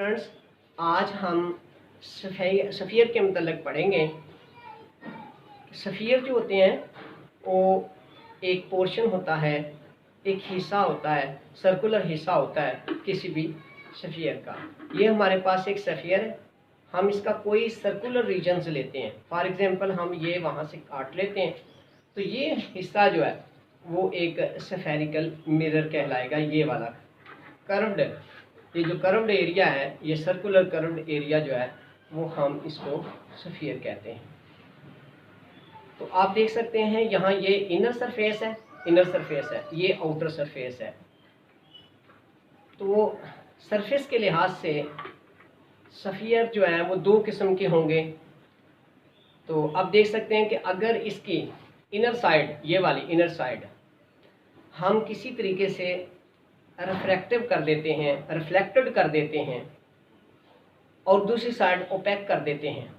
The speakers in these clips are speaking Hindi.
स्टूडेंट्स, आज हम सफ़ियर के मतलब पढ़ेंगे। सफ़ियर जो होते हैं वो एक पोर्शन होता है, एक हिस्सा होता है, सर्कुलर हिस्सा होता है किसी भी सफ़ियर का। ये हमारे पास एक सफ़ियर है, हम इसका कोई सर्कुलर रीजन्स लेते हैं। फॉर एग्जांपल हम ये वहाँ से काट लेते हैं, तो ये हिस्सा जो है वो एक स्फेरिकल मिरर कहलाएगा। ये वाला कर्व्ड, ये जो कर्व्ड एरिया है, ये सर्कुलर कर्व्ड एरिया जो है वो हम इसको सफ़ियर कहते हैं। तो आप देख सकते हैं यहाँ ये इनर सरफेस है, ये आउटर सरफेस है। तो सरफेस के लिहाज से सफ़ियर जो है वो दो किस्म के होंगे। तो आप देख सकते हैं कि अगर इसकी इनर साइड, ये वाली इनर साइड हम किसी तरीके से रिफ्रैक्टिव कर देते हैं, रिफ्लेक्टेड कर देते हैं और दूसरी साइड ओपेक कर देते हैं,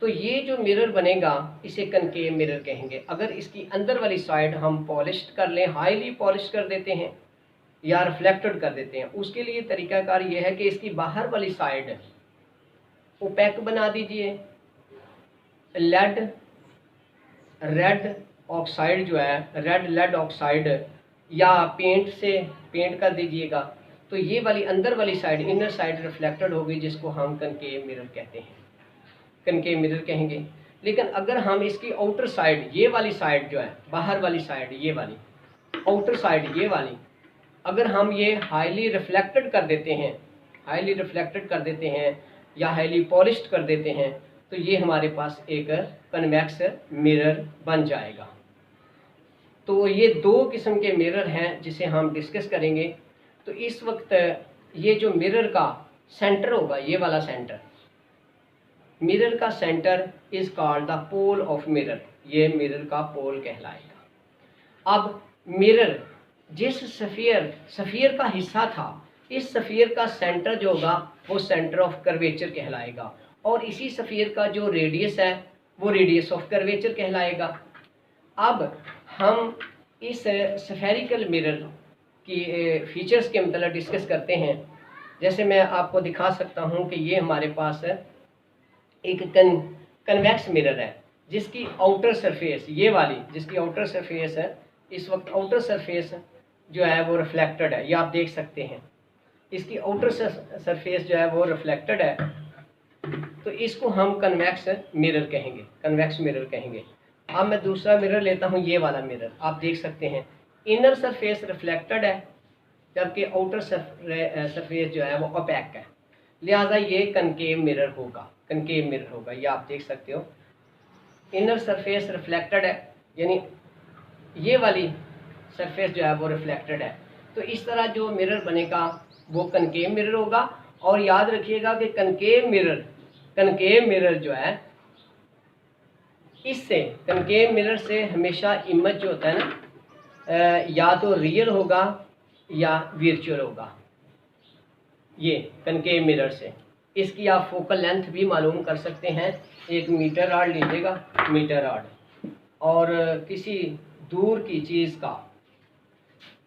तो ये जो मिरर बनेगा इसे कनकेव मिरर कहेंगे। अगर इसकी अंदर वाली साइड हम पॉलिश्ड कर लें, हाईली पॉलिश कर देते हैं या रिफ्लेक्टेड कर देते हैं, उसके लिए तरीकाकार ये है कि इसकी बाहर वाली साइड ओपेक बना दीजिए। रेड ऑक्साइड जो है, रेड लेड ऑक्साइड या पेंट से पेंट कर दीजिएगा, तो ये वाली अंदर वाली साइड, इनर साइड रिफ्लेक्टेड होगी, जिसको हम कनकेव मिरर कहते हैं, कनकेव मिरर कहेंगे। लेकिन अगर हम इसकी आउटर साइड, ये वाली साइड जो है, बाहर वाली साइड, ये वाली आउटर साइड, ये वाली अगर हम ये हाईली रिफ्लेक्टेड कर देते हैं, हाईली रिफ्लेक्टेड कर देते हैं या हाईली पॉलिश्ड कर देते हैं, तो ये हमारे पास एक कन्वेक्स मिरर बन जाएगा। तो ये दो किस्म के मिरर हैं जिसे हम डिस्कस करेंगे। तो इस वक्त ये जो मिरर का सेंटर होगा, ये वाला सेंटर, मिरर का centre is called the pole of mirror, ये मिरर का पोल कहलाएगा। अब मिरर जिस सफ़ियर का हिस्सा था, इस सफ़ियर का सेंटर जो होगा वो सेंटर ऑफ कर्वेचर कहलाएगा, और इसी सफ़ियर का जो रेडियस है वो रेडियस ऑफ कर्वेचर कहलाएगा। अब हम इस स्फेरिकल मिरर की फीचर्स के मतलब डिस्कस करते हैं। जैसे मैं आपको दिखा सकता हूं कि ये हमारे पास एक कन्वेक्स मिरर है जिसकी आउटर सरफेस, ये वाली जिसकी आउटर सरफेस है, इस वक्त आउटर सरफेस जो है वो रिफ्लेक्टेड है, ये आप देख सकते हैं। इसकी आउटर सरफेस जो है वो रिफ्लेक्टेड है, तो इसको हम कन्वेक्स मिरर कहेंगे, कन्वेक्स मिरर कहेंगे। अब मैं दूसरा मिरर लेता हूँ, ये वाला मिरर आप देख सकते हैं, इनर सरफेस रिफ्लेक्टेड है जबकि आउटर सरफेस जो है वो ओपेक है, लिहाजा ये कनकेव मिरर होगा, कनकेव मिरर होगा। ये आप देख सकते हो, इनर सरफेस रिफ्लेक्टेड है, यानी ये वाली सरफेस जो है वो रिफ्लेक्टेड है। तो इस तरह जो मिरर बनेगा वो कनकेव मिरर होगा। और याद रखिएगा कि कनकेव मिरर जो है, इससे कनकेव मिरर से हमेशा इमेज जो होता है ना, या तो रियल होगा या वर्चुअल होगा। ये कनकेव मिरर से इसकी आप फोकल लेंथ भी मालूम कर सकते हैं। एक मीटर रॉड लीजिएगा, मीटर रॉड, और किसी दूर की चीज़ का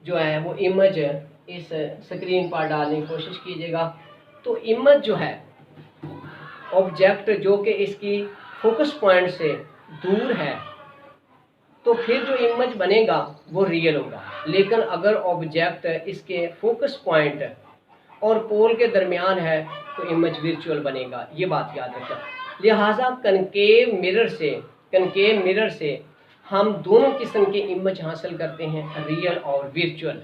जो है वो इमेज इस स्क्रीन पर डालने की कोशिश कीजिएगा। तो इमेज जो है, ऑब्जेक्ट जो कि इसकी फोकस पॉइंट से दूर है, तो फिर जो इमेज बनेगा वो रियल होगा। लेकिन अगर ऑब्जेक्ट इसके फोकस पॉइंट और पोल के दरमियान है तो इमेज वर्चुअल बनेगा, ये बात याद रखना। लिहाजा कनकेव मिरर से हम दोनों किस्म के इमेज हासिल करते हैं, रियल और वर्चुअल।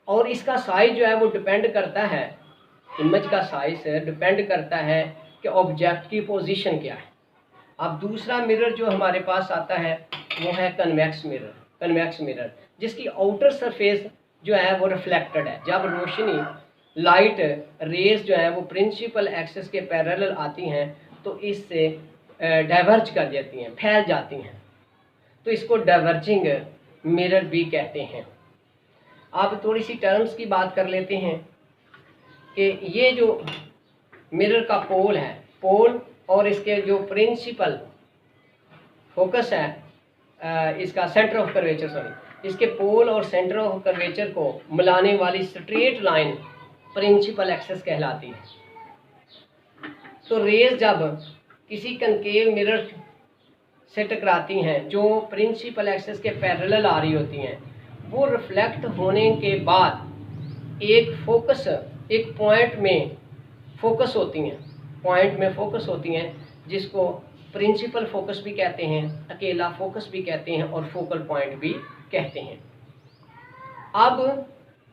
और इसका साइज जो है वो डिपेंड करता है, इमेज का साइज डिपेंड करता है कि ऑब्जेक्ट की पोजीशन क्या है। अब दूसरा मिरर जो हमारे पास आता है वो है कन्वेक्स मिरर, जिसकी आउटर सरफेस जो है वो रिफ्लेक्टेड है। जब रोशनी, लाइट रेज जो है वो प्रिंसिपल एक्सिस के पैरेलल आती हैं तो इससे डाइवर्ज कर जाती हैं, फैल जाती हैं, तो इसको डाइवर्जिंग मिरर भी कहते हैं। अब थोड़ी सी टर्म्स की बात कर लेते हैं कि ये जो मिरर का पोल है, पोल और इसके जो प्रिंसिपल फोकस है, इसका सेंटर ऑफ कर्वेचर, इसके पोल और सेंटर ऑफ कर्वेचर को मिलाने वाली स्ट्रेट लाइन प्रिंसिपल एक्सिस कहलाती है। तो रेज जब किसी कनकेव मिरर से टकराती हैं जो प्रिंसिपल एक्सिस के पैरेलल आ रही होती हैं, वो रिफ्लेक्ट होने के बाद एक पॉइंट में फोकस होती हैं, जिसको प्रिंसिपल फोकस भी कहते हैं, अकेला फोकस भी कहते हैं और फोकल पॉइंट भी कहते हैं। अब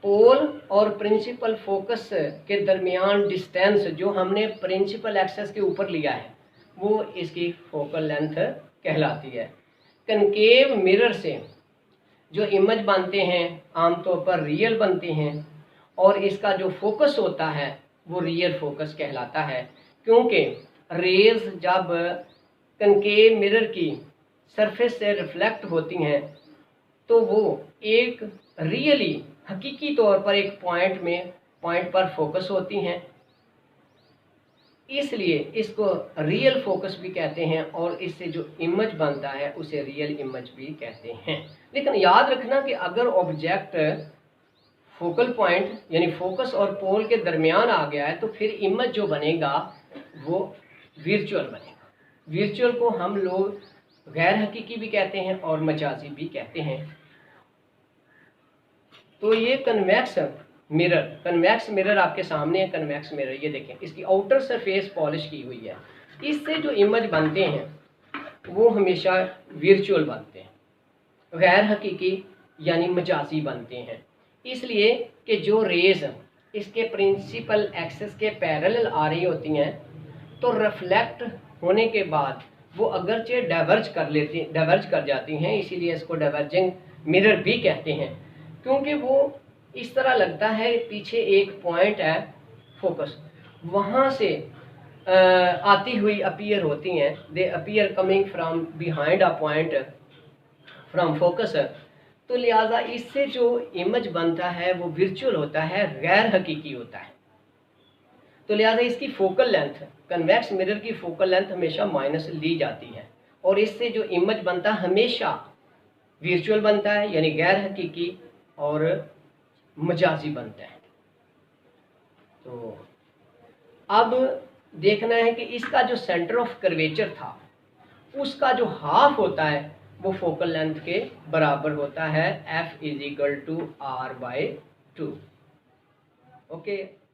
पोल और प्रिंसिपल फोकस के दरमियान डिस्टेंस जो हमने प्रिंसिपल एक्सिस के ऊपर लिया है वो इसकी फोकल लेंथ कहलाती है। कनकेव मिरर से जो इमेज बनते हैं आमतौर पर रियल बनते हैं और इसका जो फोकस होता है वो रियल फोकस कहलाता है, क्योंकि रेज जब कनकेव मिरर की सरफेस से रिफ्लेक्ट होती हैं तो वो एक रियली हकीकी तौर पर एक पॉइंट पर फोकस होती हैं, इसलिए इसको रियल फोकस भी कहते हैं और इससे जो इमेज बनता है उसे रियल इमेज भी कहते हैं। लेकिन याद रखना कि अगर ऑब्जेक्ट फोकल पॉइंट यानी फोकस और पोल के दरमियान आ गया है तो फिर इमेज जो बनेगा वो वर्चुअल बनेगा। वर्चुअल को हम लोग गैर हकीकी भी कहते हैं और मजाजी भी कहते हैं। तो ये कन्वेक्स मिरर आपके सामने है। कन्वेक्स मिरर ये देखें, इसकी आउटर सरफेस पॉलिश की हुई है। इससे जो इमेज बनते हैं वो हमेशा वर्चुअल बनते हैं, गैर हकीकी यानी मजाजी बनते हैं, इसलिए कि जो रेज इसके प्रिंसिपल एक्सिस के पैरेलल आ रही होती हैं तो रिफ्लेक्ट होने के बाद वो अगरचे डाइवर्ज कर जाती हैं, इसीलिए इसको डाइवर्जिंग मिरर भी कहते हैं, क्योंकि वो इस तरह लगता है पीछे एक पॉइंट है फोकस, वहाँ से आती हुई अपीयर होती हैं, दे appear coming from behind a point from focus. तो लिहाजा इससे जो इमेज बनता है वो वर्चुअल होता है, गैर हकीकी होता है। तो लिहाजा इसकी फोकल लेंथ, कन्वेक्स मिरर की फोकल लेंथ हमेशा माइनस ली जाती है और इससे जो इमेज बनता है हमेशा वर्चुअल बनता है यानी गैर हकीकी और मजाजी बनता है। तो अब देखना है कि इसका जो सेंटर ऑफ कर्वेचर था उसका जो हाफ होता है वो फोकल लेंथ के बराबर होता है, f = r/2। ओके।